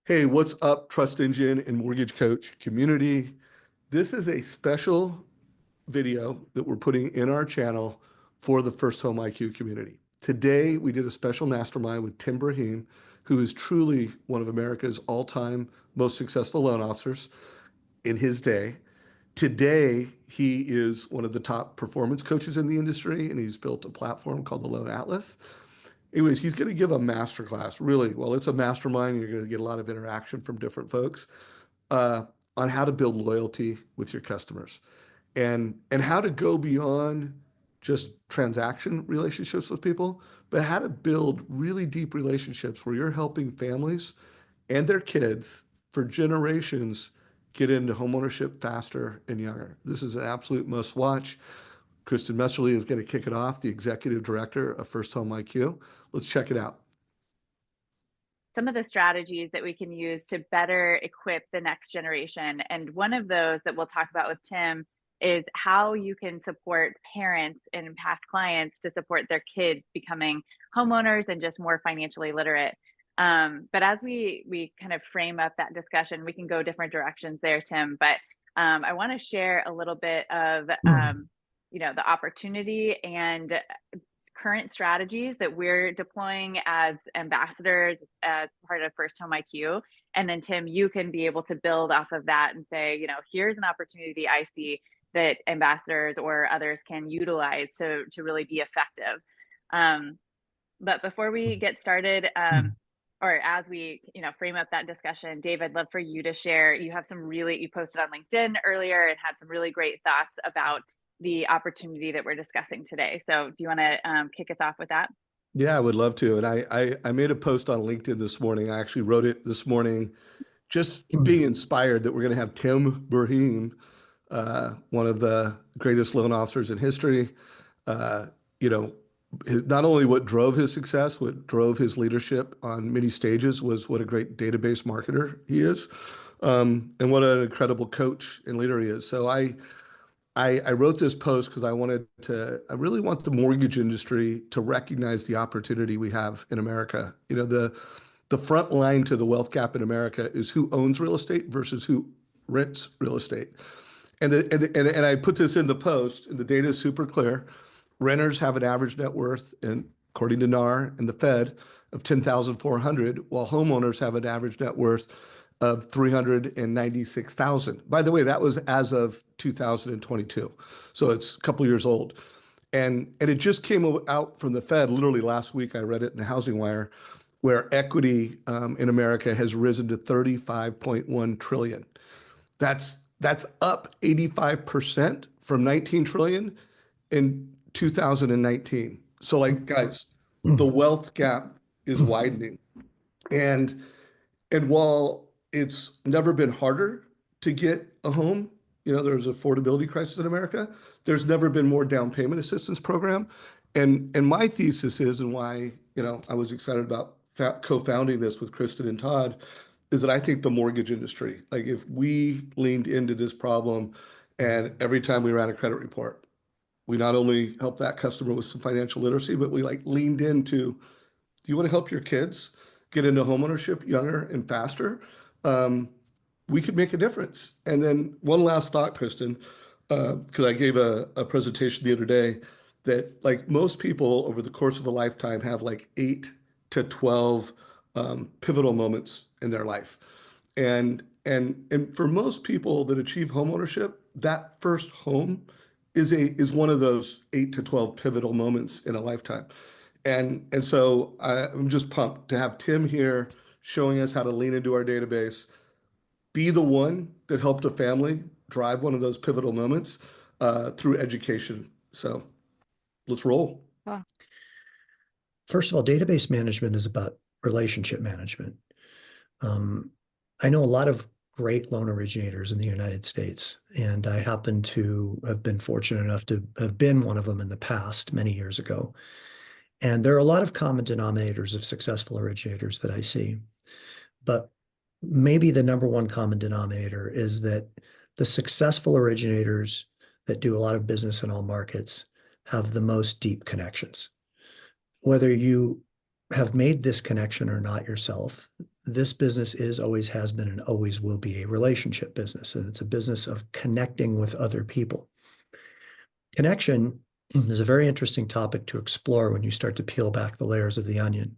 Hey, what's up, Trust Engine and Mortgage Coach community? This is a special video that we're putting in our channel for the FirstHome IQ community. Today, we did a special mastermind with Tim Braheem, who is truly one of America's all-time most successful loan officers in his day. Today, he is one of the top performance coaches in the industry, and he's built a platform called the Loan Atlas. Anyways, he's going to give a masterclass, really. Well, it's a mastermind. And you're going to get a lot of interaction from different folks on how to build loyalty with your customers and how to go beyond just transaction relationships with people, but how to build really deep relationships where you're helping families and their kids for generations get into homeownership faster and younger. This is an absolute must watch. Kristin Messerli is going to kick it off, the executive director of FirstHome IQ. Let's check it out. Some of the strategies that we can use to better equip the next generation. And one of those that we'll talk about with Tim is how you can support parents and past clients to support their kids becoming homeowners and just more financially literate. But as we kind of frame up that discussion, we can go different directions there, Tim. But I want to share a little bit of the opportunity and current strategies that we're deploying as ambassadors as part of FirstHome IQ. And then Tim, you can be able to build off of that and say, here's an opportunity I see that ambassadors or others can utilize to really be effective. But before we get started, or as we frame up that discussion, Dave, I'd love for you to share. You posted on LinkedIn earlier and had some really great thoughts about the opportunity that we're discussing today. So do you want to kick us off with that? Yeah, I would love to. And I made a post on LinkedIn this morning. I actually wrote it this morning, just being inspired that we're going to have Tim Braheem, one of the greatest loan officers in history. Not only what drove his success, what drove his leadership on many stages was what a great database marketer he is, and what an incredible coach and leader he is. So I wrote this post because I really want the mortgage industry to recognize the opportunity we have in America. The front line to the wealth gap in America is who owns real estate versus who rents real estate. And I put this in the post, and the data is super clear. Renters have an average net worth, and according to NAR and the Fed, of $10,400, while homeowners have an average net worth of $396,000. By the way, that was as of 2022. So it's a couple years old. And it just came out from the Fed literally last week. I read it in the Housing Wire, where equity in America has risen to $35.1 trillion. That's up 85% from 19 trillion in 2019. So guys, the wealth gap is widening. And while it's never been harder to get a home, there's an affordability crisis in America, there's never been more down payment assistance program. And my thesis is, and why I was excited about co-founding this with Kristin and Todd, is that I think the mortgage industry, if we leaned into this problem, and every time we ran a credit report, we not only helped that customer with some financial literacy, but we leaned into, do you want to help your kids get into homeownership younger and faster? We could make a difference. And then one last thought, Kristin, because I gave a presentation the other day that most people over the course of a lifetime have 8 to 12 pivotal moments in their life. And for most people that achieve homeownership, that first home is one of those 8 to 12 pivotal moments in a lifetime. And so I'm just pumped to have Tim here showing us how to lean into our database, be the one that helped a family drive one of those pivotal moments through education. So let's roll. Wow. First of all, database management is about relationship management. I know a lot of great loan originators in the United States, and I happen to have been fortunate enough to have been one of them in the past, many years ago. And there are a lot of common denominators of successful originators that I see. But maybe the number one common denominator is that the successful originators that do a lot of business in all markets have the most deep connections. Whether you have made this connection or not yourself, this business is, always has been, and always will be a relationship business. And it's a business of connecting with other people. Connection is a very interesting topic to explore when you start to peel back the layers of the onion.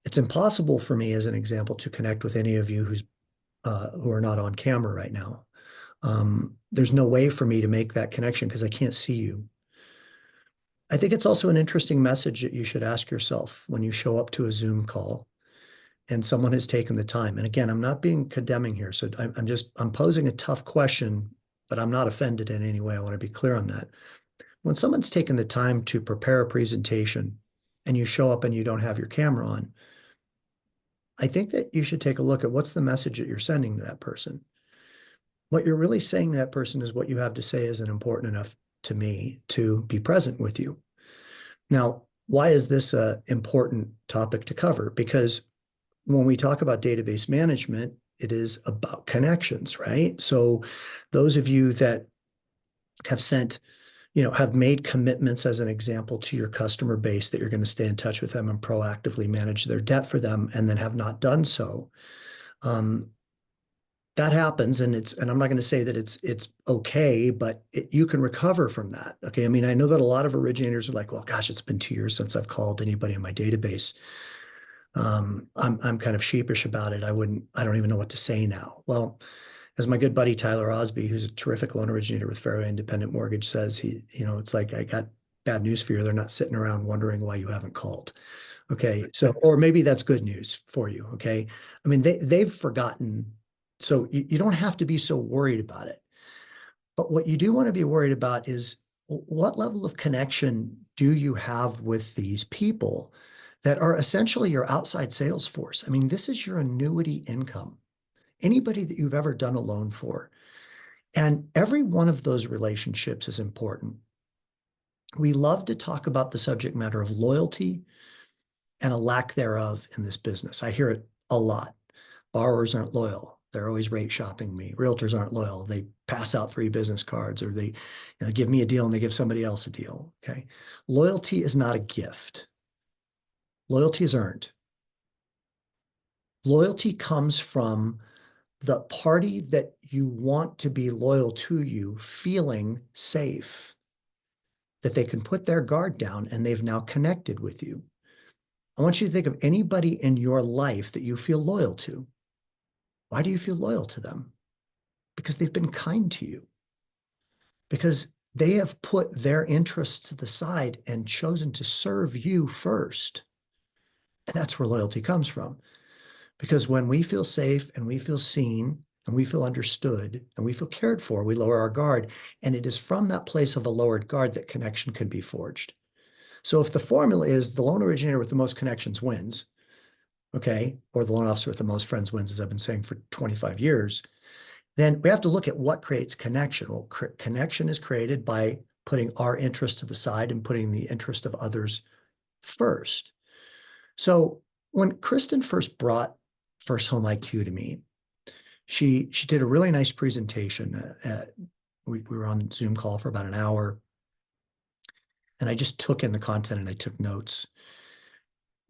It's impossible for me, as an example, to connect with any of you who are not on camera right now. There's no way for me to make that connection because I can't see you. I think it's also an interesting message that you should ask yourself when you show up to a Zoom call and someone has taken the time. And again, I'm not being condemning here. So I'm posing a tough question, but I'm not offended in any way. I want to be clear on that. When someone's taken the time to prepare a presentation and you show up and you don't have your camera on, I think that you should take a look at what's the message that you're sending to that person. What you're really saying to that person is what you have to say isn't important enough to me to be present with you. Now, why is this an important topic to cover? Because when we talk about database management, it is about connections, right? So those of you that have sent, have made commitments, as an example, to your customer base that you're going to stay in touch with them and proactively manage their debt for them, and then have not done so. That happens, and I'm not going to say that it's okay, but you can recover from that. Okay, I mean, I know that a lot of originators are like, well, gosh, it's been 2 years since I've called anybody in my database. I'm kind of sheepish about it. I don't even know what to say now. Well, as my good buddy Tyler Osby, who's a terrific loan originator with Fairway Independent Mortgage, says, it's like, I got bad news for you. They're not sitting around wondering why you haven't called. Okay, so, or maybe that's good news for you. Okay, I mean, they've forgotten. So you don't have to be so worried about it. But what you do want to be worried about is, what level of connection do you have with these people that are essentially your outside sales force? I mean, this is your annuity income. Anybody that you've ever done a loan for. And every one of those relationships is important. We love to talk about the subject matter of loyalty and a lack thereof in this business. I hear it a lot. Borrowers aren't loyal. They're always rate shopping me. Realtors aren't loyal. They pass out 3 business cards, or they give me a deal and they give somebody else a deal. Okay. Loyalty is not a gift. Loyalty is earned. Loyalty comes from the party that you want to be loyal to you feeling safe, that they can put their guard down and they've now connected with you. I want you to think of anybody in your life that you feel loyal to. Why do you feel loyal to them? Because they've been kind to you. Because they have put their interests to the side and chosen to serve you first. And that's where loyalty comes from. Because when we feel safe and we feel seen and we feel understood and we feel cared for, we lower our guard. And it is from that place of a lowered guard that connection can be forged. So if the formula is the loan originator with the most connections wins, okay, or the loan officer with the most friends wins, as I've been saying for 25 years, then we have to look at what creates connection. Well, connection is created by putting our interests to the side and putting the interest of others first. So when Kristin first brought FirstHome IQ to me, she did a really nice presentation. We were on Zoom call for about an hour, and I just took in the content and I took notes.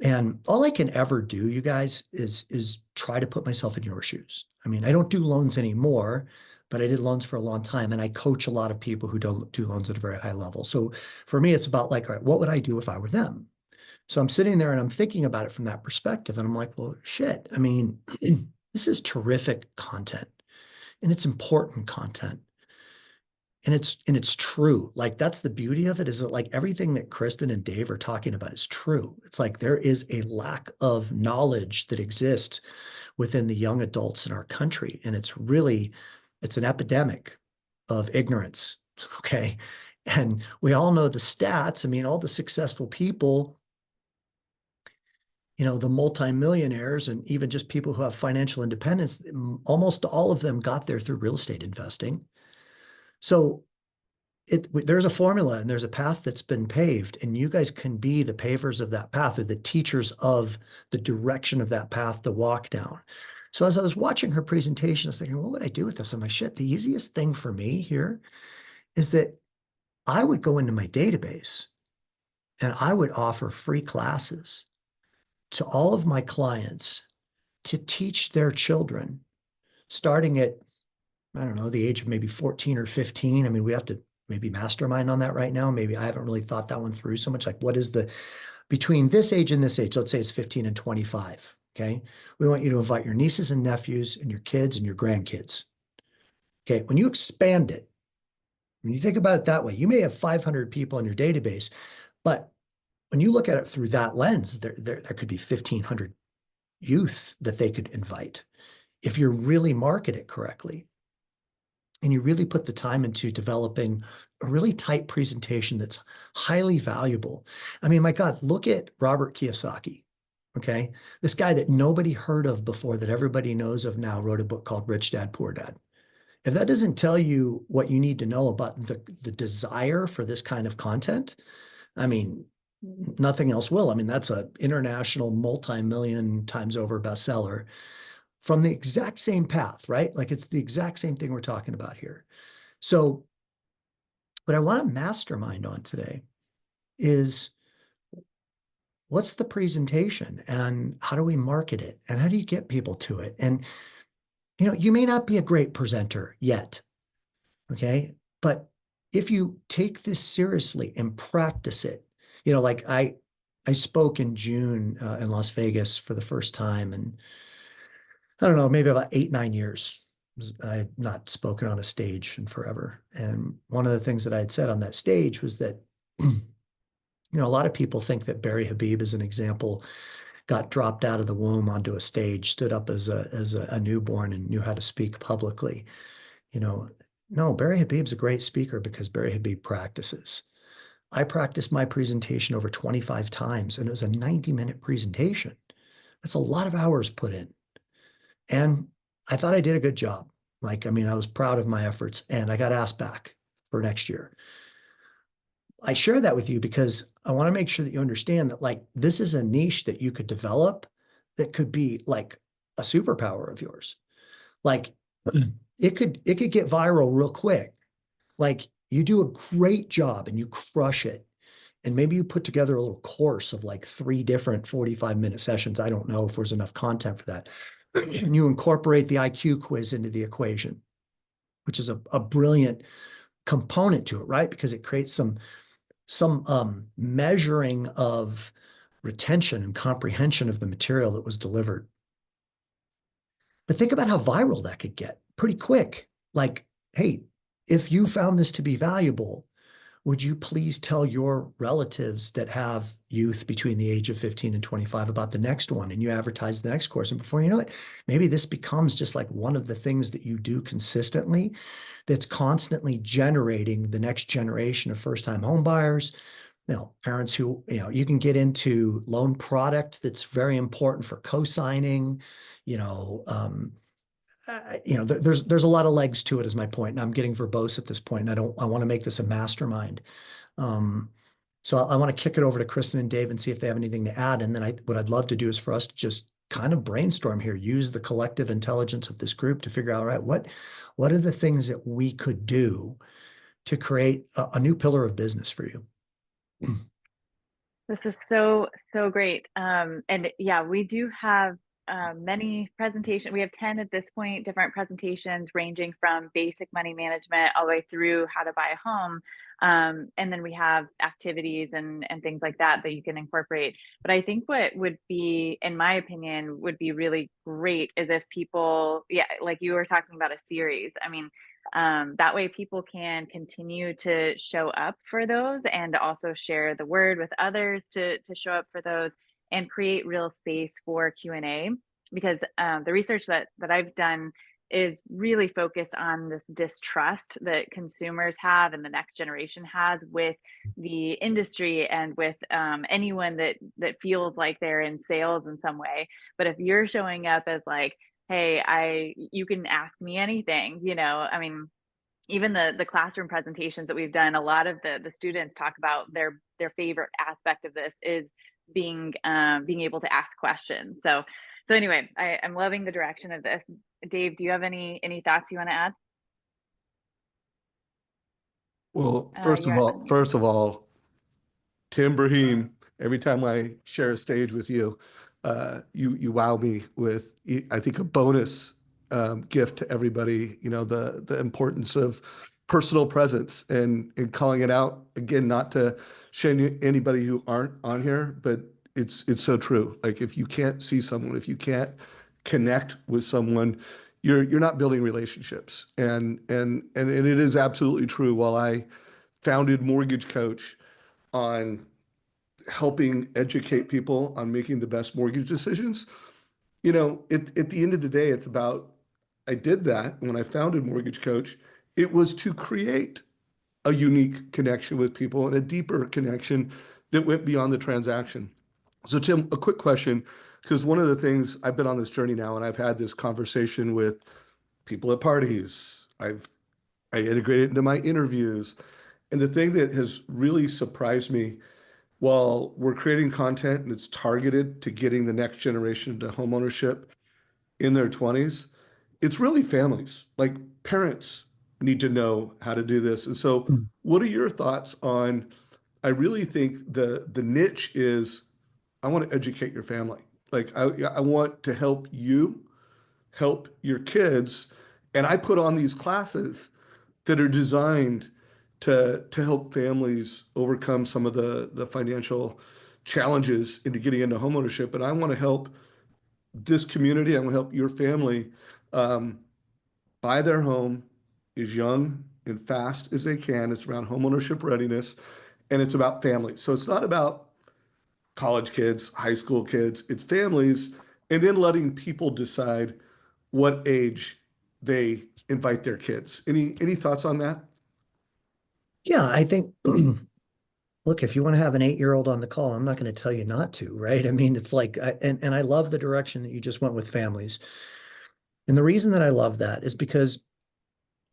And all I can ever do, you guys, is try to put myself in your shoes. I mean, I don't do loans anymore, but I did loans for a long time, and I coach a lot of people who don't do loans at a very high level. So for me, it's about like, all right, what would I do if I were them? So I'm sitting there and I'm thinking about it from that perspective, and I'm like, well, shit. I mean, this is terrific content, and it's important content. And it's true. Like, that's the beauty of it, is that like everything that Kristin and Dave are talking about is true. It's like there is a lack of knowledge that exists within the young adults in our country. And it's an epidemic of ignorance. Okay. And we all know the stats. I mean, all the successful people, the multimillionaires, and even just people who have financial independence, almost all of them got there through real estate investing. So there's a formula and there's a path that's been paved, and you guys can be the pavers of that path, or the teachers of the direction of that path to walk down. So as I was watching her presentation, I was thinking, what would I do with this? I'm like, shit, the easiest thing for me here is that I would go into my database and I would offer free classes to all of my clients to teach their children, starting at, I don't know, the age of maybe 14 or 15. I mean, we have to maybe mastermind on that right now. Maybe I haven't really thought that one through so much. Like, what is the, between this age and this age, let's say it's 15 and 25, okay? We want you to invite your nieces and nephews and your kids and your grandkids. Okay, when you expand it, when you think about it that way, you may have 500 people in your database, but when you look at it through that lens, there could be 1,500 youth that they could invite if you really market it correctly and you really put the time into developing a really tight presentation that's highly valuable. I mean, my God, look at Robert Kiyosaki, okay? This guy that nobody heard of before that everybody knows of now wrote a book called Rich Dad, Poor Dad. If that doesn't tell you what you need to know about the desire for this kind of content, I mean, nothing else will. I mean, that's an international multi-million times over bestseller from the exact same path, right? Like it's the exact same thing we're talking about here. So what I want to mastermind on today is what's the presentation and how do we market it and how do you get people to it? And, you know, you may not be a great presenter yet, okay? But if you take this seriously and practice it, you know, like I spoke in June in Las Vegas for the first time, and I don't know, maybe about 8, 9 years. I had not spoken on a stage in forever. And one of the things that I had said on that stage was that, you know, a lot of people think that Barry Habib, as an example, got dropped out of the womb onto a stage, stood up as a newborn and knew how to speak publicly. You know, no, Barry Habib's a great speaker because Barry Habib practices. I practiced my presentation over 25 times, and it was a 90-minute presentation. That's a lot of hours put in. And I thought I did a good job. Like, I mean, I was proud of my efforts, and I got asked back for next year. I share that with you because I want to make sure that you understand that, like, this is a niche that you could develop that could be like a superpower of yours. Like, it could get viral real quick. Like, you do a great job and you crush it. And maybe you put together a little course of like 3 different 45-minute sessions. I don't know if there's enough content for that. And you incorporate the IQ quiz into the equation, which is a brilliant component to it, right? Because it creates some measuring of retention and comprehension of the material that was delivered. But think about how viral that could get pretty quick. Like, hey, if you found this to be valuable, would you please tell your relatives that have youth between the age of 15 and 25 about the next one? And you advertise the next course. And before you know it, maybe this becomes just like one of the things that you do consistently that's constantly generating the next generation of first-time home buyers, you know, parents who, you know, you can get into loan product that's very important for co-signing, you know, there's a lot of legs to it is my point. And I'm getting verbose at this point. And I want to make this a mastermind. So I want to kick it over to Kristin and Dave and see if they have anything to add. And then what I'd love to do is for us to just kind of brainstorm here, use the collective intelligence of this group to figure out, all right, what are the things that we could do to create a new pillar of business for you? This is so great. And yeah, we do have many presentations. We have 10 at this point, different presentations ranging from basic money management all the way through how to buy a home. And then we have activities and things like that you can incorporate. But I think what would be, in my opinion, would be really great is if people, yeah, like you were talking about a series. I mean, that way people can continue to show up for those and also share the word with others to show up for those and create real space for Q&A, because the research that I've done is really focused on this distrust that consumers have and the next generation has with the industry and with anyone that feels like they're in sales in some way. But if you're showing up as like, hey, you can ask me anything, you know, I mean, even the classroom presentations that we've done, a lot of the students talk about their favorite aspect of this is being able to ask questions. So anyway, I'm loving the direction of this. Dave, do you have any thoughts you want to add? Well, first of all, Tim Braheem, every time I share a stage with you, you wow me with, I think, a bonus gift to everybody. The importance of personal presence and calling it out again, not to shame anybody who aren't on here, but it's so true. Like if you can't see someone, if you can't connect with someone, you're not building relationships. And it is absolutely true. While I founded MortgageCoach on helping educate people on making the best mortgage decisions, at the end of the day, it's about, I did that when I founded MortgageCoach. It was to create a unique connection with people and a deeper connection that went beyond the transaction. So Tim, a quick question, because one of the things, I've been on this journey now and I've had this conversation with people at parties. I integrate it into my interviews. And the thing that has really surprised me, while we're creating content and it's targeted to getting the next generation to homeownership in their 20s, it's really families. Like parents need to know how to do this. And so what are your thoughts on, I really think the niche is, I want to educate your family. Like I want to help you help your kids. And I put on these classes that are designed to help families overcome some of the financial challenges into getting into homeownership. And I want to help this community, I want to help your family buy their home as young and fast as they can. It's around homeownership readiness, and it's about families. So it's not about college kids, high school kids, it's families, and then letting people decide what age they invite their kids. Any thoughts on that? Yeah, I think, look, if you want to have an 8-year-old on the call, I'm not going to tell you not to, right? I mean, it's like, and I love the direction that you just went with families. And the reason that I love that is because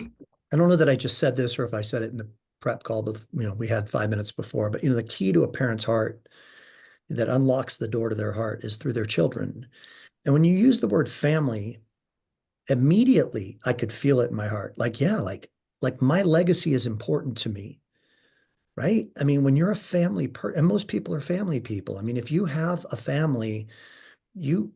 I don't know that I just said this or if I said it in the prep call, but we had 5 minutes before, but the key to a parent's heart that unlocks the door to their heart is through their children. And when you use the word family, immediately I could feel it in my heart. Like, yeah, like my legacy is important to me, right? I mean, when you're a family and most people are family people. I mean, if you have a family, you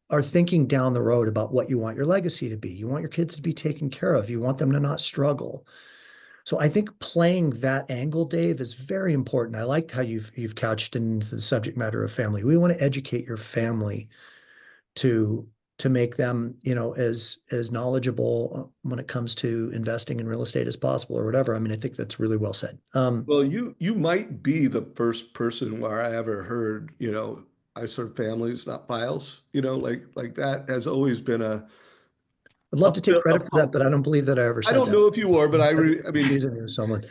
are thinking down the road about what you want your legacy to be. You want your kids to be taken care of. You want them to not struggle. So I think playing that angle, Dave, is very important. I liked how you've couched into the subject matter of family. We want to educate your family to make them, as knowledgeable when it comes to investing in real estate as possible or whatever. I mean, I think that's really well said. Well, you might be the first person where I ever heard, I serve families, not files. Like that has always been I'd love to take credit for that, but I don't believe that I ever said I don't that. know if you are, but I mean, Using it with someone.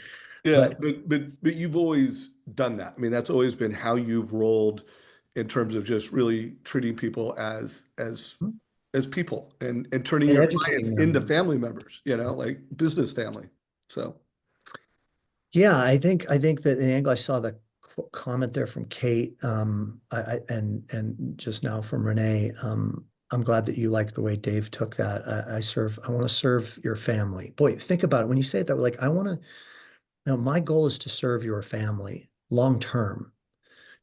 yeah, But but you've always done that. I mean, that's always been how you've rolled in terms of just really treating people as people and turning your clients educating them. into family members, like business family. So Yeah, I think that the angle, I saw the comment there from Kate, and just now from Renee. I'm glad that you like the way Dave took that. I want to serve your family. Boy, think about it. When you say it that way, like I want to, my goal is to serve your family long term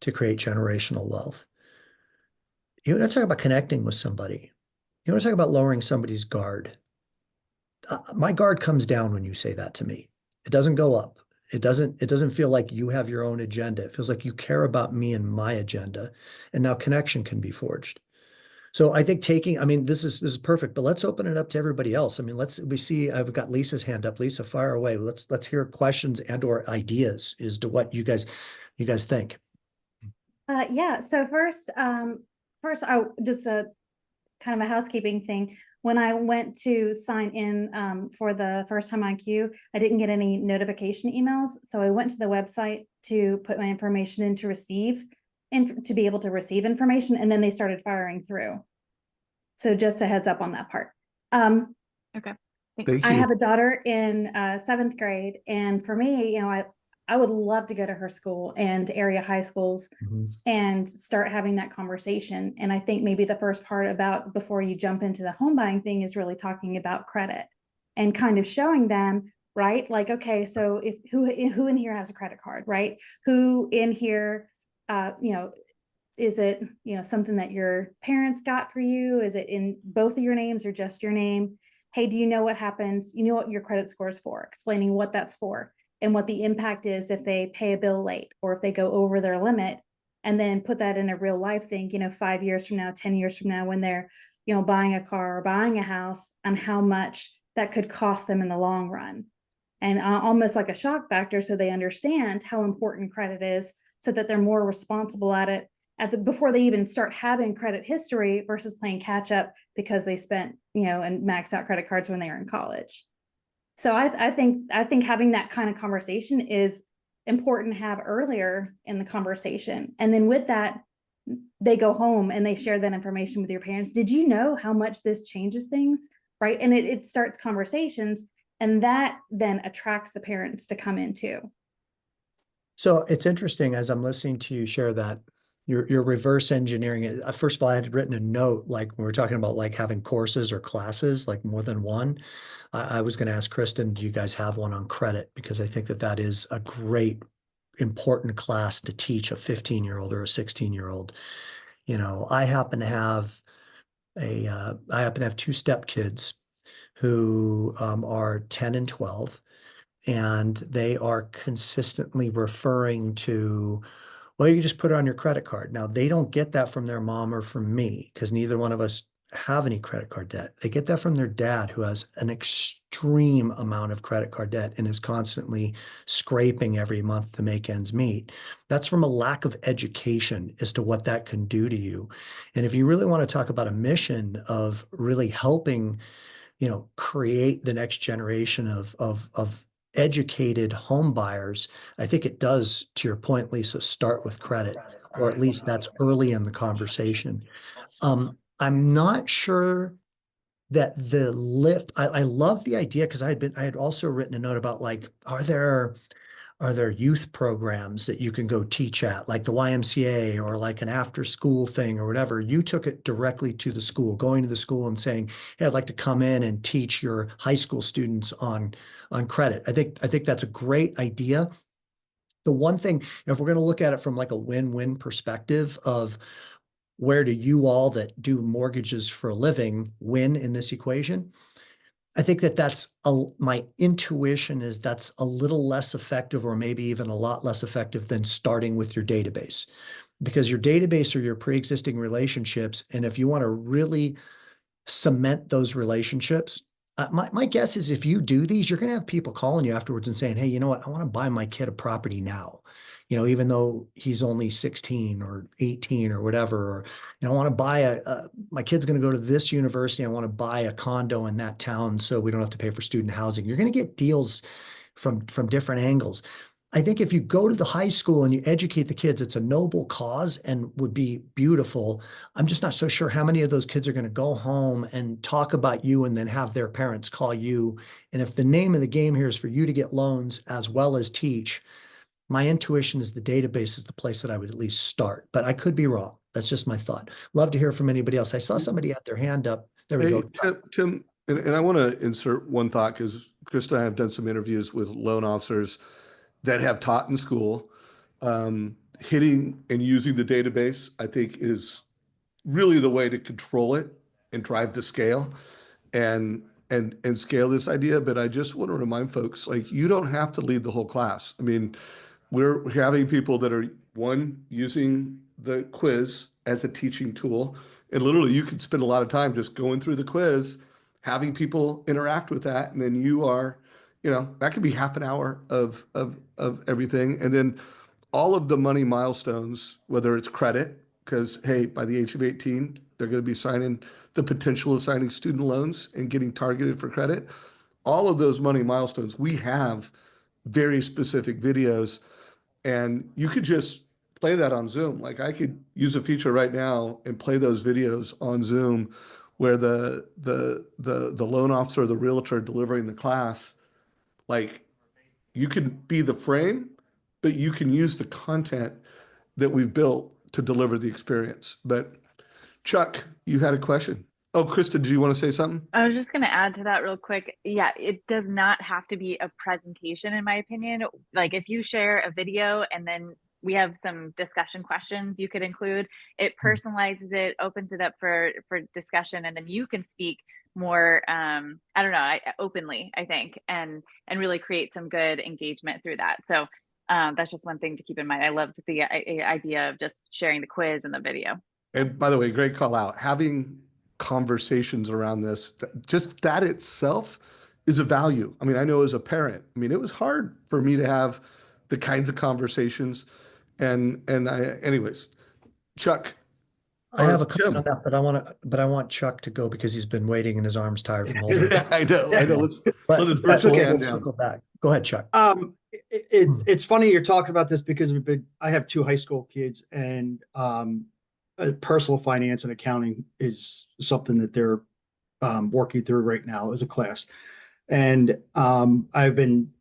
to create generational wealth. You want to talk about connecting with somebody. You want to talk about lowering somebody's guard. My guard comes down when you say that to me. It doesn't go up. It doesn't feel like you have your own agenda. It feels like you care about me and my agenda. And now connection can be forged. So I think this is perfect, but let's open it up to everybody else. I mean, I've got Lisa's hand up. Lisa, fire away. Let's hear questions and or ideas as to what you guys think. Yeah. So first, I just a kind of a housekeeping thing. When I went to sign in for the FirstHome IQ, I didn't get any notification emails. So I went to the website to put my information in to be able to receive information, and then they started firing through. So just a heads up on that part. Okay. thank I you. have a daughter in 7th grade, and for me, I would love to go to her school and area high schools and start having that conversation. And I think maybe the first part about before you jump into the home buying thing is really talking about credit and kind of showing them, right? Like, okay, so who in here has a credit card, right? Who in here, Is it, something that your parents got for you? Is it in both of your names or just your name? Hey, do you know what happens? You know what your credit score is for, explaining what that's for and what the impact is if they pay a bill late or if they go over their limit, and then put that in a real life thing, 5 years from now, 10 years from now, when they're, buying a car or buying a house, and how much that could cost them in the long run. And almost like a shock factor, so they understand how important credit is, so that they're more responsible at it before they even start having credit history, versus playing catch up because they spent, and maxed out credit cards when they were in college. So I think having that kind of conversation is important to have earlier in the conversation. And then with that, they go home and they share that information with your parents. Did you know how much this changes things? Right. And it starts conversations, and that then attracts the parents to come in too. So it's interesting, as I'm listening to you share that, you're reverse engineering it. First of all, I had written a note, like when we're talking about like having courses or classes, like more than one. I was going to ask Kristin, do you guys have one on credit? Because I think that is a great, important class to teach a 15-year-old or a 16-year-old. I happen to have two stepkids who are 10 and 12, and they are consistently referring to, well, you can just put it on your credit card. Now, they don't get that from their mom or from me, because neither one of us have any credit card debt. They get that from their dad, who has an extreme amount of credit card debt and is constantly scraping every month to make ends meet. That's from a lack of education as to what that can do to you. And if you really want to talk about a mission of really helping, create the next generation of educated home buyers, I think it does, to your point, Lisa, start with credit, or at least that's early in the conversation. I'm not sure that the lift, I love the idea, because I had also written a note about, like, are there youth programs that you can go teach at, like the YMCA, or like an after school thing or whatever? You took it directly to the school, going to the school and saying, hey, I'd like to come in and teach your high school students on credit. I think that's a great idea. The one thing, if we're going to look at it from like a win-win perspective of, where do you all that do mortgages for a living win in this equation? I think that's my intuition is that's a little less effective, or maybe even a lot less effective, than starting with your database, because your database are your pre-existing relationships. And if you want to really cement those relationships, my guess is if you do these, you're going to have people calling you afterwards and saying, hey, you know what? I want to buy my kid a property now. Even though he's only 16 or 18 or whatever, or, I want to buy my kid's going to go to this university. I want to buy a condo in that town so we don't have to pay for student housing. You're going to get deals from different angles. I think if you go to the high school and you educate the kids, it's a noble cause and would be beautiful. I'm just not so sure how many of those kids are going to go home and talk about you and then have their parents call you. And if the name of the game here is for you to get loans as well as teach, my intuition is the database is the place that I would at least start, but I could be wrong. That's just my thought. Love to hear from anybody else. I saw somebody had their hand up. There we go. Tim, and I want to insert one thought, because Krista and I have done some interviews with loan officers that have taught in school. Hitting and using the database, I think, is really the way to control it and drive the scale and scale this idea. But I just want to remind folks, like, you don't have to lead the whole class. I mean, we're having people that are, one, using the quiz as a teaching tool. And literally, you could spend a lot of time just going through the quiz, having people interact with that. And then you are, that could be half an hour of everything. And then all of the money milestones, whether it's credit, because, hey, by the age of 18, they're going to be signing the potential of signing student loans and getting targeted for credit. All of those money milestones, we have very specific videos, and you could just play that on Zoom. Like, I could use a feature right now and play those videos on Zoom, where the loan officer, the realtor delivering the class, like, you can be the frame, but you can use the content that we've built to deliver the experience. But Chuck, you had a question. Oh, Krista, do you want to say something? I was just going to add to that real quick. Yeah, it does not have to be a presentation, in my opinion. Like, if you share a video and then we have some discussion questions you could include. It personalizes it, opens it up for discussion, and then you can speak more, I don't know, openly, I think, and really create some good engagement through that. So that's just one thing to keep in mind. I loved the idea of just sharing the quiz and the video. And by the way, great call out. Having conversations around this, just that itself is a value. I mean, I know as a parent, I mean, it was hard for me to have the kinds of conversations. Anyways, Chuck. I have a comment on that, but I want Chuck to go because he's been waiting and his arm's tired from holding it. I know. Let's circle back. Go ahead, Chuck. It's funny you're talking about this because I have 2 high school kids, and personal finance and accounting is something that they're working through right now as a class. And I've been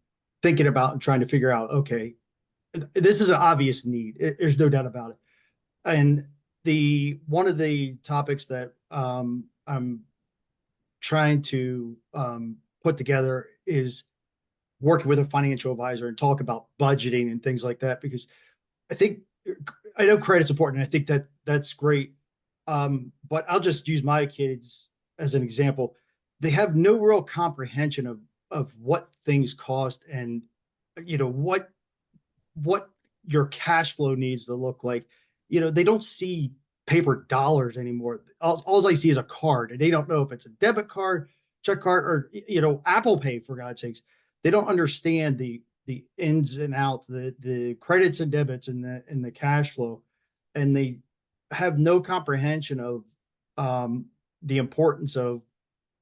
thinking about and trying to figure out, okay, this is an obvious need. There's no doubt about it. And one of the topics that I'm trying to put together is working with a financial advisor and talk about budgeting and things like that, because I know credit's important, and I think that's great. But I'll just use my kids as an example. They have no real comprehension of what things cost, and what your cash flow needs to look like. They don't see paper dollars anymore. All I see is a card, and they don't know if it's a debit card, check card, or Apple Pay, for God's sakes. They don't understand the ins and outs, the credits and debits, and the cash flow, and they have no comprehension of the importance of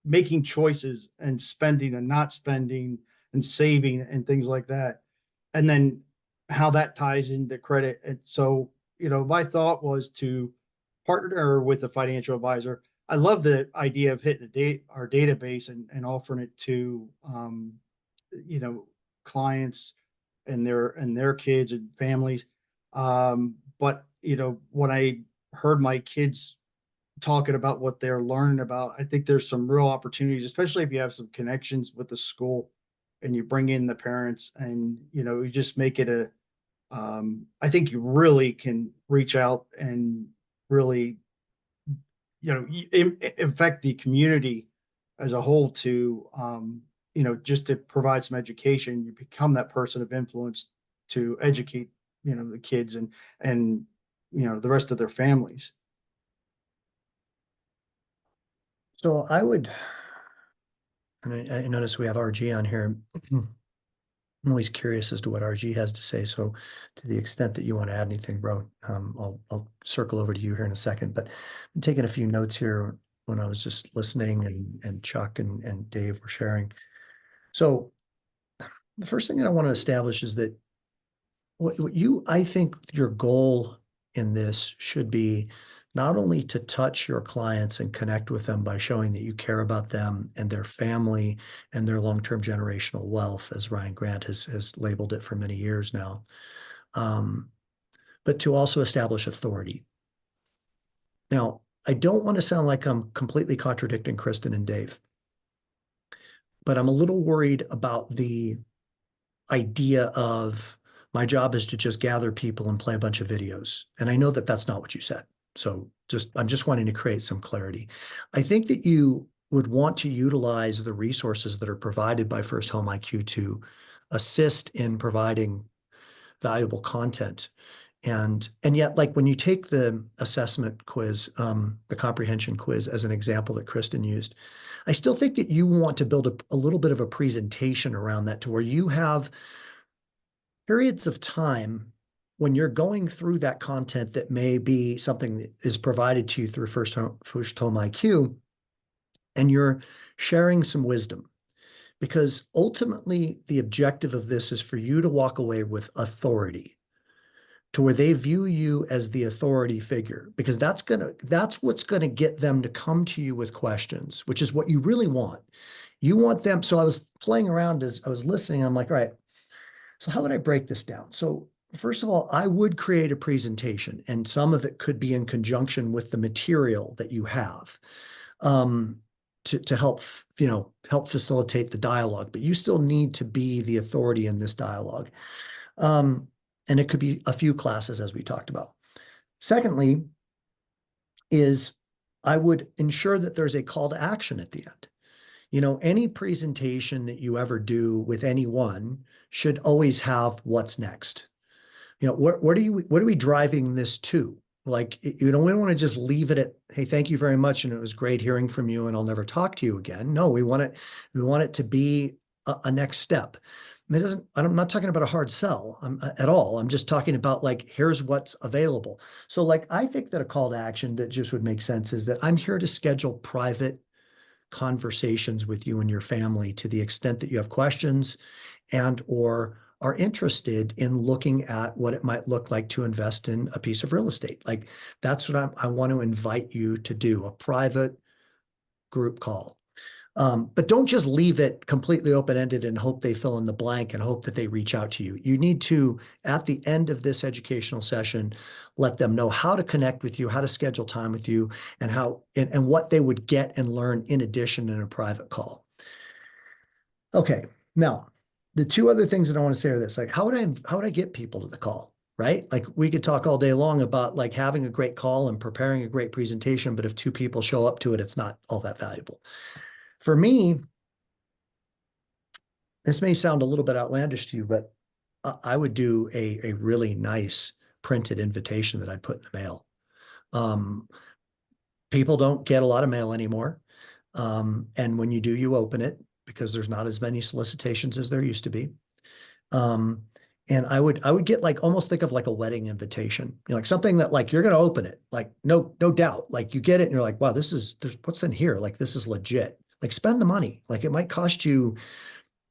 making choices and spending and not spending and saving and things like that, and then how that ties into credit. And so, my thought was to partner with a financial advisor. I love the idea of hitting our database and offering it to clients and their kids and families. But when I heard my kids talking about what they're learning about, I think there's some real opportunities, especially if you have some connections with the school and you bring in the parents, and you just make it I think you really can reach out and really affect the community as a whole to just to provide some education. You become that person of influence to educate the kids and the rest of their families. So I notice we have RG on here. I'm always curious as to what RG has to say. So to the extent that you want to add anything, bro, I'll circle over to you here in a second. But I'm taking a few notes here when I was just listening, and Chuck and Dave were sharing. So the first thing that I want to establish is that I think your goal in this should be not only to touch your clients and connect with them by showing that you care about them and their family and their long-term generational wealth, as Ryan Grant has labeled it for many years now, but to also establish authority. Now, I don't want to sound like I'm completely contradicting Kristin and Dave, but I'm a little worried about the idea of my job is to just gather people and play a bunch of videos. And I know that that's not what you said. So I'm just wanting to create some clarity. I think that you would want to utilize the resources that are provided by FirstHome IQ to assist in providing valuable content. And yet, like when you take the assessment quiz, the comprehension quiz as an example that Kristin used, I still think that you want to build a little bit of a presentation around that to where you have periods of time when you're going through that content that may be something that is provided to you through FirstHome IQ, and you're sharing some wisdom. Because ultimately, the objective of this is for you to walk away with authority, to where they view you as the authority figure, because that's what's gonna get them to come to you with questions, which is what you really want. You want them. So I was playing around as I was listening. I'm like, all right, so how would I break this down? So first of all, I would create a presentation, and some of it could be in conjunction with the material that you have to help facilitate the dialogue. But you still need to be the authority in this dialogue. And it could be a few classes, as we talked about. Secondly, is I would ensure that there's a call to action at the end. You know, any presentation that you ever do with anyone should always have what's next. You know, what are we driving this to? Like, you know, we don't want to just leave it at, hey, thank you very much, and it was great hearing from you, and I'll never talk to you again. No, we want it to be a next step. And I'm not talking about a hard sell at all. I'm just talking about, like, here's what's available. So, like, I think that a call to action that just would make sense is that I'm here to schedule private conversations with you and your family to the extent that you have questions and or are interested in looking at what it might look like to invest in a piece of real estate. Like, that's what I want to invite you to do, a private group call. But don't just leave it completely open-ended and hope they fill in the blank and hope that they reach out to you. You need to, at the end of this educational session, let them know how to connect with you, how to schedule time with you, and how and what they would get and learn in addition in a private call. Okay, now the two other things that I want to say are this: like, how would I get people to the call? Right? Like, we could talk all day long about, like, having a great call and preparing a great presentation, but if two people show up to it, it's not all that valuable. For me, this may sound a little bit outlandish to you, but I would do a really nice printed invitation that I'd put in the mail. People don't get a lot of mail anymore. And when you do, you open it, because there's not as many solicitations as there used to be. And I would get, like, almost think of like a wedding invitation, you know, like something that, like, you're going to open it, like, no doubt, like, you get it and you're like, wow, there's what's in here. Like, this is legit. Like, spend the money. Like, it might cost you,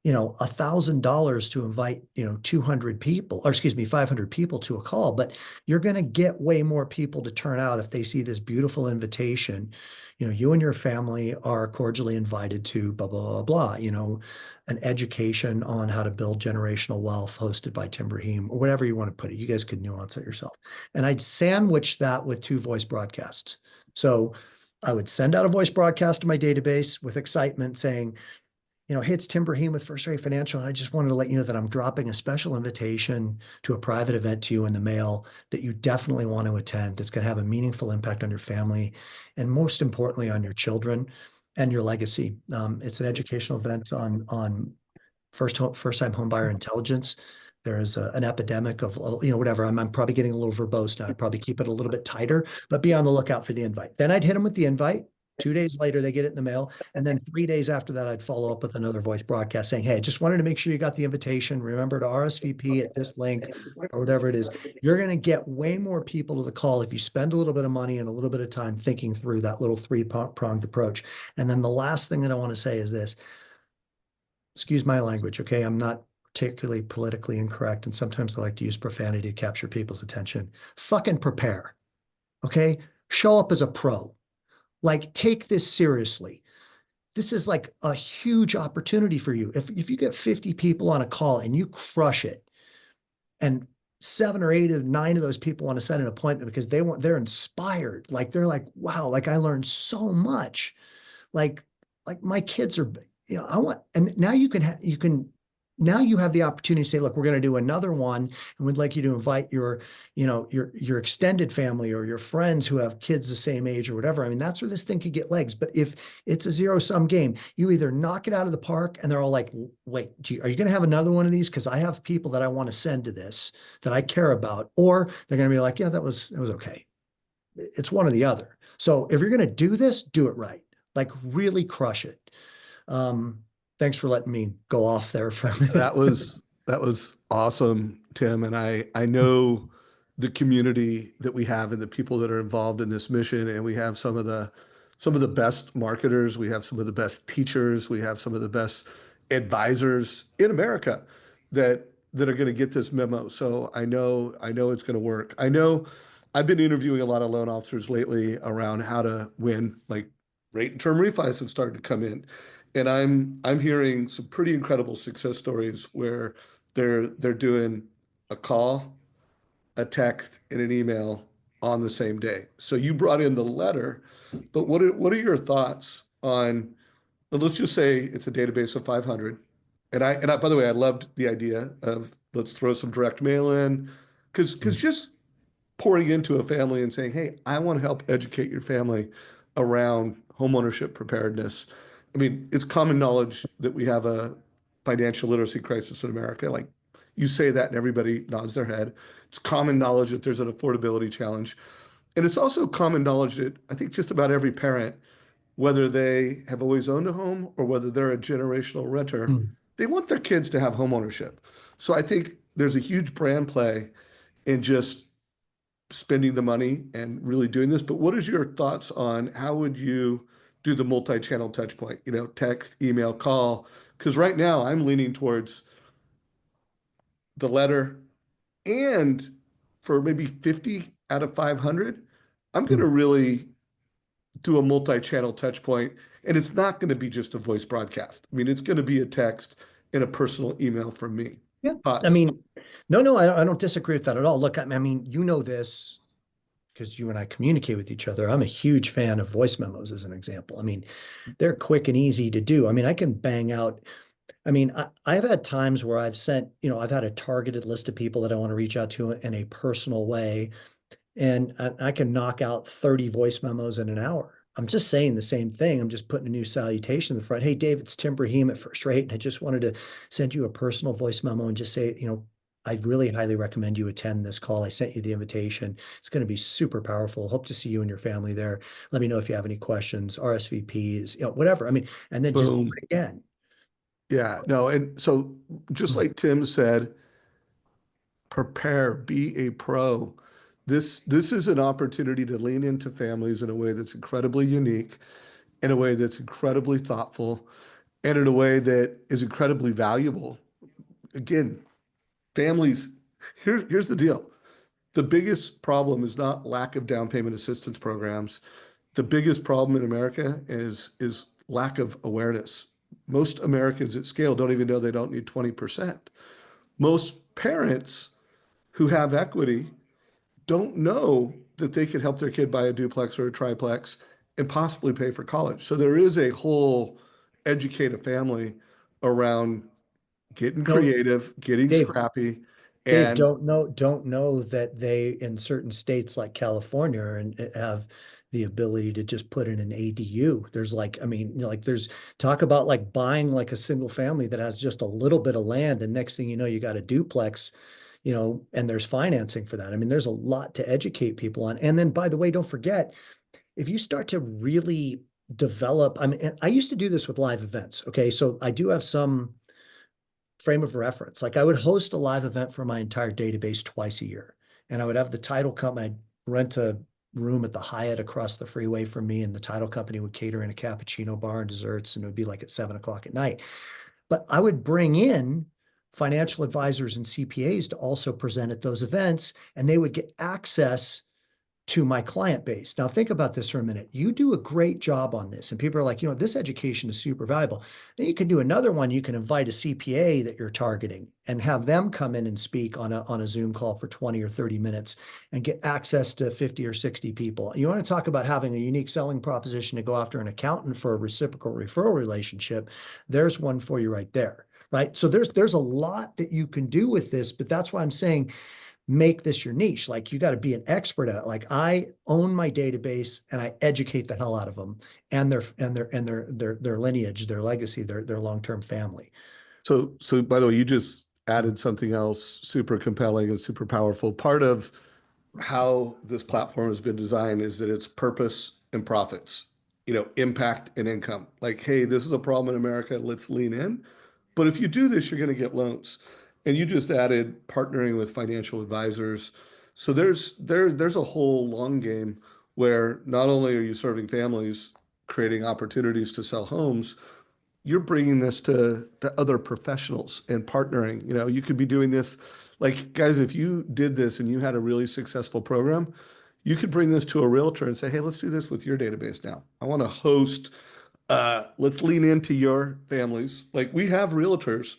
you know, $1,000 to invite, you know, 200 people, or excuse me, 500 people to a call, but you're going to get way more people to turn out if they see this beautiful invitation. You know, you and your family are cordially invited to blah, blah, blah, blah, you know, an education on how to build generational wealth hosted by Tim Braheem, or whatever you want to put it. You guys could nuance it yourself. And I'd sandwich that with 2 voice broadcasts. So I would send out a voice broadcast to my database with excitement saying, you know, hey, it's Tim Braheem with First Rate Financial, and I just wanted to let you know that I'm dropping a special invitation to a private event to you in the mail that you definitely want to attend. It's going to have a meaningful impact on your family, and most importantly, on your children and your legacy. It's an educational event on first-time homebuyer intelligence. There is an epidemic of, you know, whatever. I'm probably getting a little verbose now. I'd probably keep it a little bit tighter, but be on the lookout for the invite. Then I'd hit them with the invite. 2 days later, they get it in the mail. And then 3 days after that, I'd follow up with another voice broadcast saying, hey, just wanted to make sure you got the invitation. Remember to RSVP at this link, or whatever it is. You're going to get way more people to the call if you spend a little bit of money and a little bit of time thinking through that little 3-pronged approach. And then the last thing that I want to say is this. Excuse my language, okay? I'm not particularly politically incorrect, and sometimes I like to use profanity to capture people's attention. Fucking prepare, okay? Show up as a pro. Like, take this seriously. This is like a huge opportunity for you. If you get 50 people on a call and you crush it, and 7 or 8 or 9 of those people want to set an appointment because they're inspired. Like, they're like, wow, like, I learned so much. Like my kids are, you know, and now now you have the opportunity to say, look, we're going to do another one, and we'd like you to invite your extended family or your friends who have kids the same age or whatever. I mean, that's where this thing could get legs. But if it's a zero-sum game, you either knock it out of the park and they're all like, wait, are you going to have another one of these? Because I have people that I want to send to this that I care about. Or they're going to be like, yeah, it was okay. It's one or the other. So if you're going to do this, do it right. Like, really crush it. Thanks for letting me go off there from that was awesome, Tim. And I know the community that we have and the people that are involved in this mission. And we have some of the best marketers. We have some of the best teachers. We have some of the best advisors in America that are going to get this memo. So I know it's going to work. I know I've been interviewing a lot of loan officers lately around how to win, like, rate and term refis have started to come in. And I'm hearing some pretty incredible success stories where they're doing a call, a text, and an email on the same day. So you brought in the letter, but what are your thoughts on, let's just say it's a database of 500. And I by the way, I loved the idea of, let's throw some direct mail in, Because just pouring into a family and saying, hey, I want to help educate your family around homeownership preparedness. I mean, it's common knowledge that we have a financial literacy crisis in America. Like you say that and everybody nods their head. It's common knowledge that there's an affordability challenge. And it's also common knowledge that I think just about every parent, whether they have always owned a home or whether they're a generational renter, they want their kids to have home ownership. So I think there's a huge brand play in just spending the money and really doing this. But what is your thoughts on how would you do the multi-channel touch point, text, email, call? Because right now I'm leaning towards the letter, and for maybe 50 out of 500, I'm going to really do a multi-channel touch point. And it's not going to be just a voice broadcast. I mean, it's going to be a text and a personal email from me. Yeah. Thoughts? I mean, no, I don't disagree with that at all. Look, I mean, you know this because you and I communicate with each other. I'm a huge fan of voice memos as an example. I mean, they're quick and easy to do. I mean, I can bang out. I mean, I've had times where I've sent, I've had a targeted list of people that I want to reach out to in a personal way. And I can knock out 30 voice memos in an hour. I'm just saying the same thing. I'm just putting a new salutation in the front. Hey, Dave, it's Tim Braheem at First Rate. And I just wanted to send you a personal voice memo and just say, I really highly recommend you attend this call. I sent you the invitation. It's going to be super powerful. Hope to see you and your family there. Let me know if you have any questions, RSVPs, whatever. I mean, and then just do it again. Yeah, no. And so just like Tim said, prepare, be a pro. This is an opportunity to lean into families in a way that's incredibly unique, in a way that's incredibly thoughtful, and in a way that is incredibly valuable. Again, families, here's the deal. The biggest problem is not lack of down payment assistance programs. The biggest problem in America is lack of awareness. Most Americans at scale don't even know they don't need 20%. Most parents who have equity don't know that they could help their kid buy a duplex or a triplex and possibly pay for college. So there is a whole educate a family around getting creative, getting Dave, scrappy. Dave, And don't know that they in certain states like California and have the ability to just put in an ADU. There's there's talk about like buying like a single family that has just a little bit of land, and next thing you know, you got a duplex, and there's financing for that. I mean, there's a lot to educate people on. And then, by the way, don't forget, if you start to really develop, I mean, I used to do this with live events. Okay, so I do have some frame of reference. Like I would host a live event for my entire database twice a year, and I would have the title company, I'd rent a room at the Hyatt across the freeway from me, and the title company would cater in a cappuccino bar and desserts, and it would be like at 7 o'clock at night. But I would bring in financial advisors and CPAs to also present at those events, and they would get access to my client base. Now think about this for a minute. You do a great job on this, and people are like, this education is super valuable. Then you can do another one. You can invite a CPA that you're targeting and have them come in and speak on a Zoom call for 20 or 30 minutes and get access to 50 or 60 people. You want to talk about having a unique selling proposition to go after an accountant for a reciprocal referral relationship. There's one for you right there, right? So there's a lot that you can do with this, but that's why I'm saying, make this your niche. Like you got to be an expert at it. Like I own my database and I educate the hell out of them and their lineage, their legacy, their long-term family. so by the way, you just added something else super compelling and super powerful. Part of how this platform has been designed is that it's purpose and profits, impact and income. Like, hey, this is a problem in America. Let's lean in. But if you do this, you're going to get loans. And you just added partnering with financial advisors. So there's a whole long game where not only are you serving families, creating opportunities to sell homes, you're bringing this to other professionals and partnering. You could be doing this. Like, guys, if you did this and you had a really successful program, you could bring this to a realtor and say, hey, let's do this with your database now. I want to host, let's lean into your families. Like we have realtors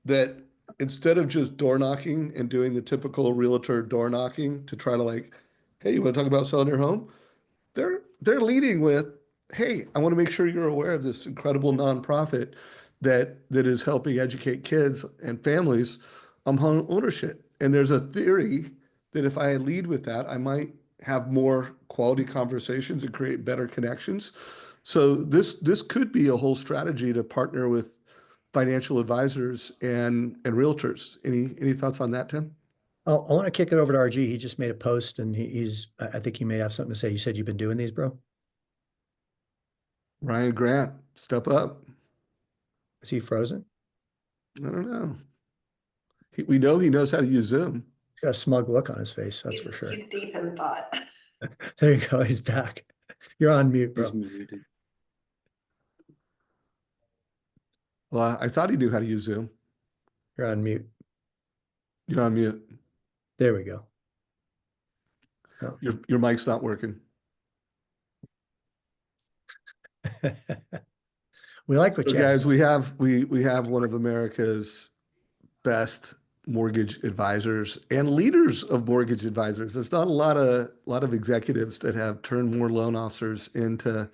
that instead of just door knocking and doing the typical realtor door knocking to try to like, hey, you want to talk about selling your home? They're leading with, hey, I want to make sure you're aware of this incredible nonprofit that is helping educate kids and families on home ownership. And there's a theory that if I lead with that, I might have more quality conversations and create better connections. So this could be a whole strategy to partner with financial advisors and realtors. Any thoughts on that, Tim? Oh, I want to kick it over to RG. He just made a post and I think he may have something to say. You said you've been doing these, bro? Ryan Grant, step up. Is he frozen? I don't know. We know he knows how to use Zoom. He's got a smug look on his face, that's for sure. He's deep in thought. There you go. He's back. You're on mute, bro. He's muted. Well, I thought he knew how to use Zoom. You're on mute. You're on mute. There we go. Oh. Your mic's not working. We like what So you guys, we have one of America's best mortgage advisors and leaders of mortgage advisors. There's not a lot of executives that have turned more loan officers into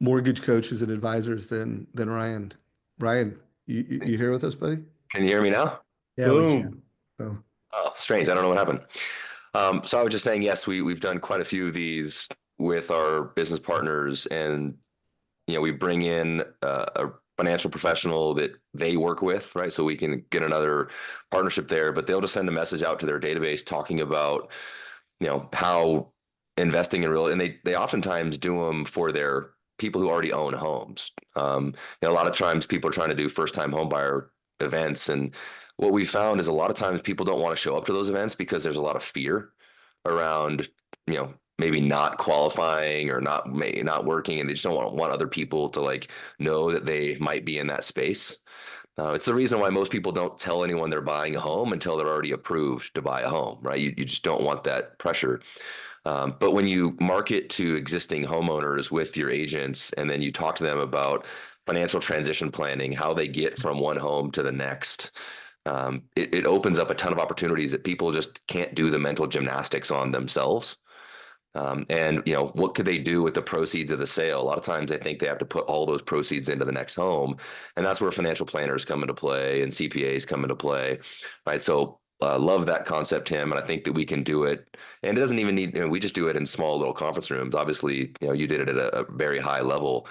mortgage coaches and advisors than Ryan. Ryan, you here with us, buddy? Can you hear me now? Yeah, Boom. Boom. Oh, strange. I don't know what happened. So I was just saying, yes, we've done quite a few of these with our business partners, and we bring in a financial professional that they work with, right? So we can get another partnership there, but they'll just send a message out to their database talking about, how investing in real, and they oftentimes do them for their people who already own homes. A lot of times people are trying to do first-time homebuyer events, and what we found is a lot of times people don't want to show up to those events because there's a lot of fear around, maybe not qualifying or not working, and they just don't want other people to know that they might be in that space. It's the reason why most people don't tell anyone they're buying a home until they're already approved to buy a home, right? You just don't want that pressure. But when you market to existing homeowners with your agents, and then you talk to them about financial transition planning, how they get from one home to the next, it opens up a ton of opportunities that people just can't do the mental gymnastics on themselves. And what could they do with the proceeds of the sale? A lot of times they think they have to put all those proceeds into the next home, and that's where financial planners come into play and CPAs come into play, right? So love that concept, Tim, and I think that we can do it. And it doesn't even need, we just do it in small little conference rooms. Obviously, you did it at a very high level.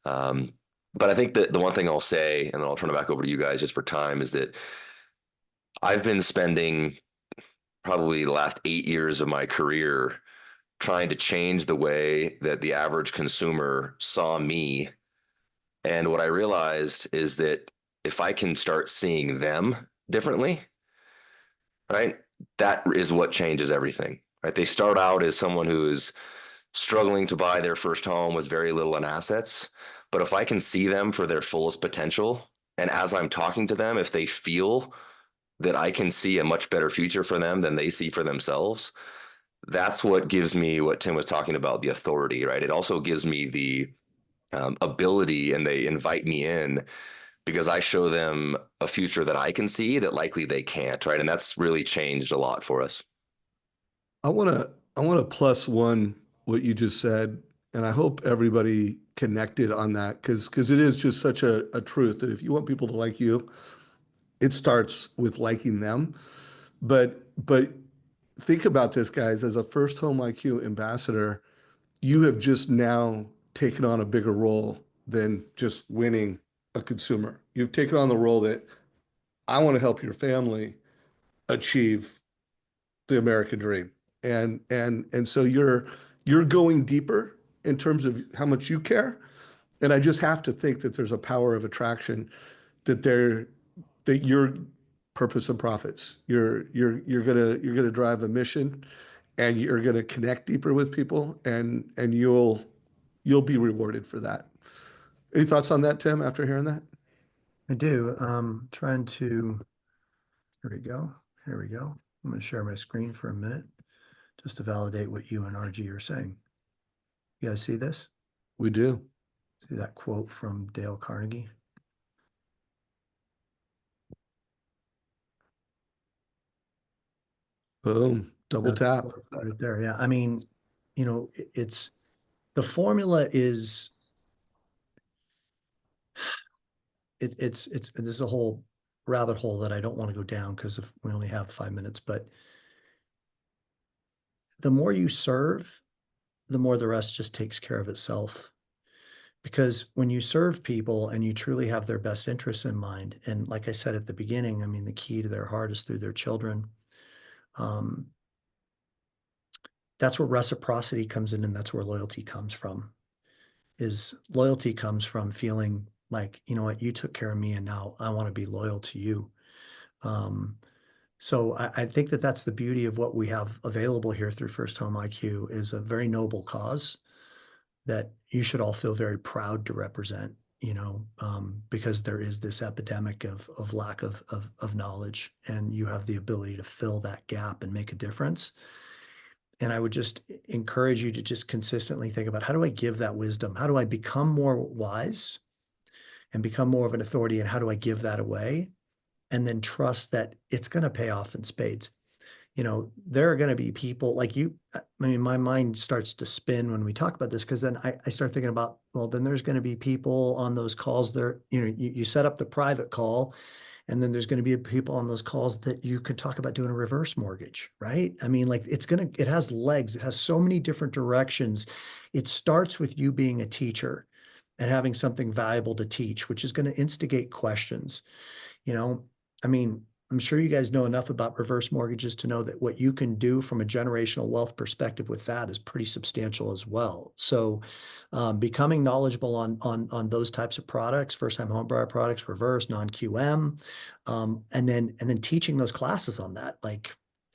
But I think that the one thing I'll say, and then I'll turn it back over to you guys just for time, is that I've been spending probably the last 8 years of my career trying to change the way that the average consumer saw me. And what I realized is that if I can start seeing them differently, right, that is what changes everything, right? They start out as someone who is struggling to buy their first home with very little in assets. But if I can see them for their fullest potential, and as I'm talking to them, if they feel that I can see a much better future for them than they see for themselves, that's what gives me what Tim was talking about, the authority, right? It also gives me the ability, and they invite me in because I show them a future that I can see that likely they can't, right? And that's really changed a lot for us. I want to plus one what you just said, and I hope everybody connected on that because it is just such a truth that if you want people to like you, it starts with liking them. But think about this, guys, as a FirstHome IQ ambassador, you have just now taken on a bigger role than just winning a consumer. You've taken on the role that I want to help your family achieve the American dream. And so you're going deeper in terms of how much you care. And I just have to think that there's a power of attraction that your purpose and profits. You're gonna drive a mission, and you're gonna connect deeper with people, and you'll be rewarded for that. Any thoughts on that, Tim, after hearing that? I do. Trying to, here we go. Here we go. I'm going to share my screen for a minute just to validate what you and RG are saying. You guys see this? We do. See that quote from Dale Carnegie? Boom. Double tap. Right there. Yeah. I mean, it's the formula is it's this is a whole rabbit hole that I don't want to go down because we only have 5 minutes, but the more you serve, the more the rest just takes care of itself. Because when you serve people and you truly have their best interests in mind, and like I said at the beginning, I mean, the key to their heart is through their children. That's where reciprocity comes in, and that's where loyalty comes from. Is loyalty comes from feeling like, you know what, you took care of me and now I want to be loyal to you. So I think that that's the beauty of what we have available here through FirstHome IQ, is a very noble cause that you should all feel very proud to represent, because there is this epidemic of lack of knowledge, and you have the ability to fill that gap and make a difference. And I would just encourage you to just consistently think about, how do I give that wisdom? How do I become more wise and become more of an authority? And how do I give that away? And then trust that it's going to pay off in spades. There are going to be people like you. I mean, my mind starts to spin when we talk about this, because then I start thinking about, well, then there's going to be people on those calls there. You set up the private call, and then there's going to be people on those calls that you could talk about doing a reverse mortgage, right? I mean, like it has legs. It has so many different directions. It starts with you being a teacher and having something valuable to teach, which is going to instigate questions. I mean, I'm sure you guys know enough about reverse mortgages to know that what you can do from a generational wealth perspective with that is pretty substantial as well. So becoming knowledgeable on those types of products, first-time homebuyer products, reverse, non-QM, and then teaching those classes on that,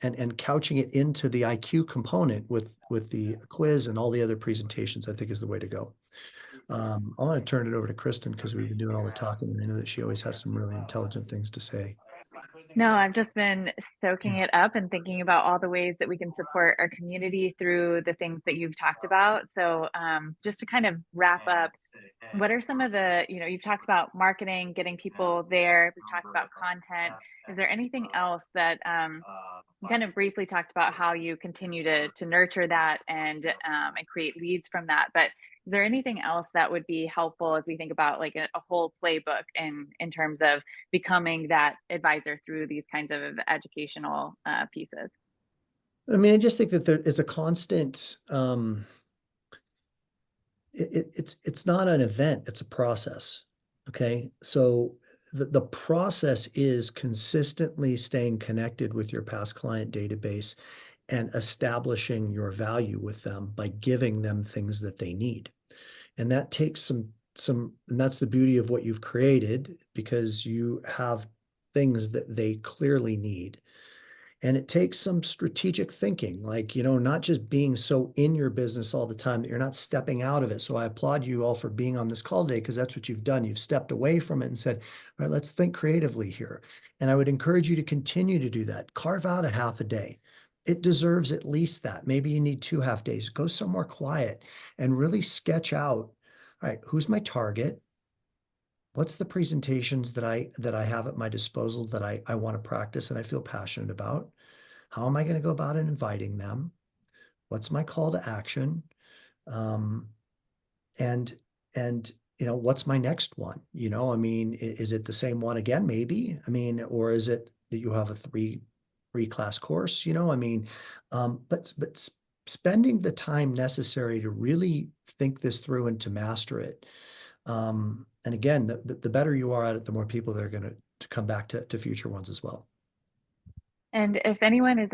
and couching it into the IQ component with the quiz and all the other presentations, I think is the way to go. I want to turn it over to Kristin, because we've been doing all the talking, and I know that she always has some really intelligent things to say. No, I've just been soaking it up and thinking about all the ways that we can support our community through the things that you've talked about. So just to kind of wrap up, what are some of the, you've talked about marketing, getting people there, we've talked about content. Is there anything else that you kind of briefly talked about how you continue to nurture that and create leads from that, but is there anything else that would be helpful as we think about like a whole playbook in terms of becoming that advisor through these kinds of educational pieces? I mean, I just think that it's a constant, it's not an event, it's a process. Okay. So the process is consistently staying connected with your past client database and establishing your value with them by giving them things that they need. And that takes some, and that's the beauty of what you've created, because you have things that they clearly need. And it takes some strategic thinking, not just being so in your business all the time that you're not stepping out of it. So I applaud you all for being on this call today, because that's what you've done. You've stepped away from it and said, all right, let's think creatively here. And I would encourage you to continue to do that. Carve out a half a day. It deserves at least that. Maybe you need 2 half days. Go somewhere quiet and really sketch out, all right, who's my target? What's the presentations that I have at my disposal that I want to practice and I feel passionate about? How am I going to go about inviting them? What's my call to action? And what's my next one? I mean, is it the same one again? Maybe. I mean, or is it that you have a three class course? I mean, but spending the time necessary to really think this through and to master it. And again, the better you are at it, the more people that are going to come back to future ones as well. And if anyone is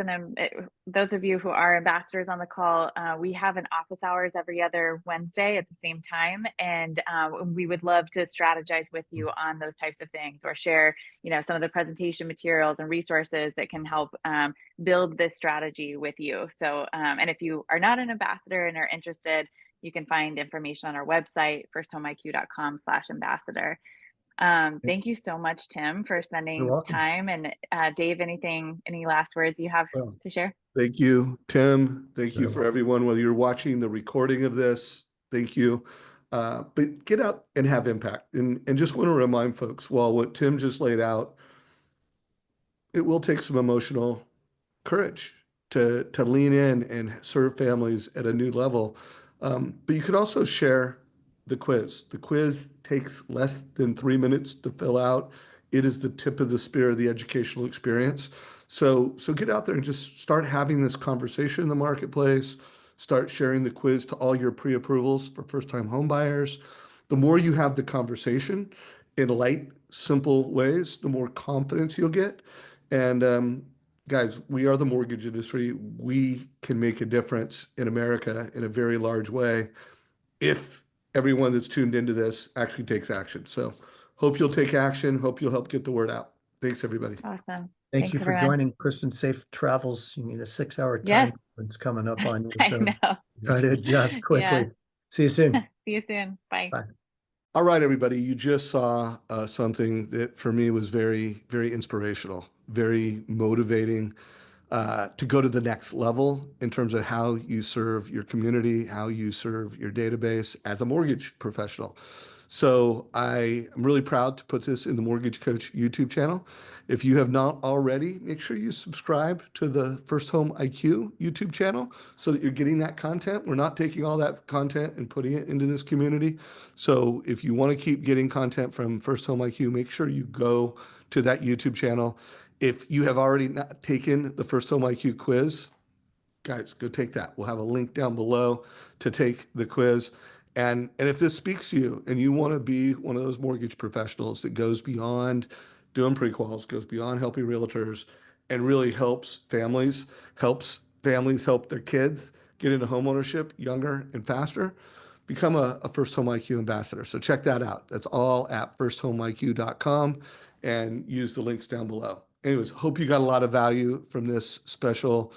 those of you who are ambassadors on the call, we have an office hours every other Wednesday at the same time. And we would love to strategize with you on those types of things, or share, some of the presentation materials and resources that can help build this strategy with you. So, and if you are not an ambassador and are interested, you can find information on our website, firsthomiq.com/ambassador. Thank you so much, Tim, for spending time. And Dave, any last words you have to share? Thank you, Tim. Thank you for everyone, whether you're watching the recording of this. Thank you. But get out and have impact. And just want to remind folks, while what Tim just laid out, it will take some emotional courage to lean in and serve families at a new level. But you can also share the quiz. The quiz takes less than 3 minutes to fill out. It is the tip of the spear of the educational experience. So get out there and just start having this conversation in the marketplace. Start sharing the quiz to all your pre-approvals for first-time home buyers. The more you have the conversation in light, simple ways, the more confidence you'll get. And guys, we are the mortgage industry. We can make a difference in America in a very large way if everyone that's tuned into this actually takes action. So hope you'll take action. Hope you'll help get the word out. Thanks, everybody. Awesome. Thank Thanks, you for everyone. joining, Kristin. Safe travels. You need a 6-hour time Yes. difference coming up on you. I So know. try to adjust quickly. Yeah. See you soon. See you soon. Bye. Bye. All right, everybody, you just saw something that for me was very, very inspirational, very motivating to go to the next level in terms of how you serve your community, how you serve your database as a mortgage professional. So I am really proud to put this in the Mortgage Coach YouTube channel. If you have not already, make sure you subscribe to the FirstHome IQ YouTube channel so that you're getting that content. We're not taking all that content and putting it into this community. So if you want to keep getting content from FirstHome IQ, make sure you go to that YouTube channel. If you have already not taken the FirstHome IQ quiz, guys, go take that. We'll have a link down below to take the quiz. And if this speaks to you and you want to be one of those mortgage professionals that goes beyond doing pre-quals, goes beyond helping realtors, and really helps families help their kids get into homeownership younger and faster, become a First Home IQ ambassador. So check that out. That's all at firsthomeiq.com and use the links down below. Anyways, hope you got a lot of value from this special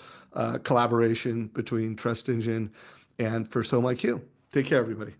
collaboration between Trust Engine and First Home IQ. Take care, everybody.